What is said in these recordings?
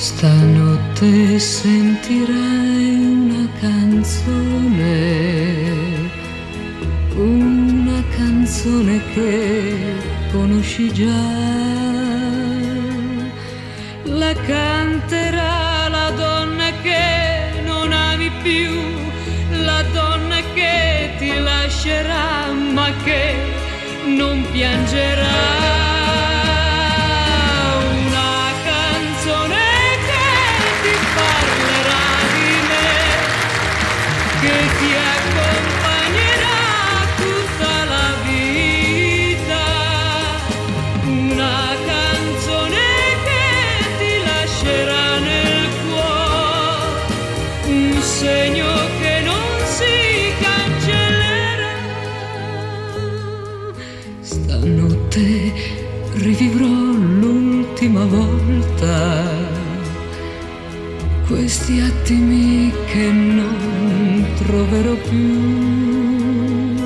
Stanotte sentirai una canzone che conosci già. La canterà la donna che non ami più, la donna che ti lascerà ma che non piangerà. Che ti accompagnerà tutta la vita, una canzone che ti lascerà nel cuore, un segno che non si cancellerà. Stanotte rivivrò l'ultima volta questi attimi che non troverò più,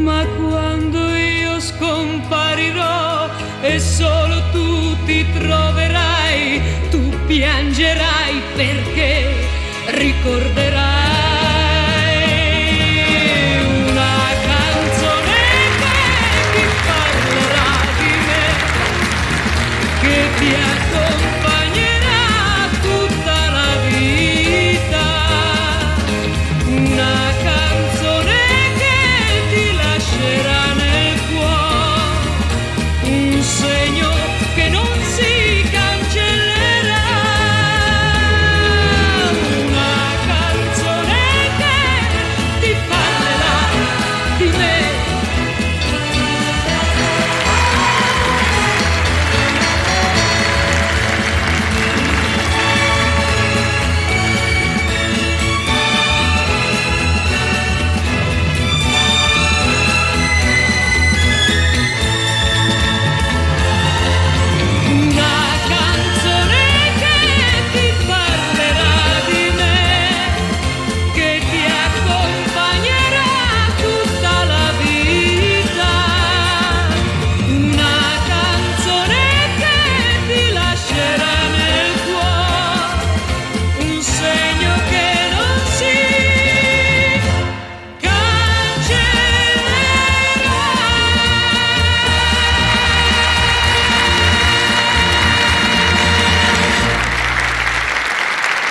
ma quando io scomparirò e solo tu ti troverai, tu piangerai perché ricorderai una canzone che ti parlerà di me, che ti accompagnerà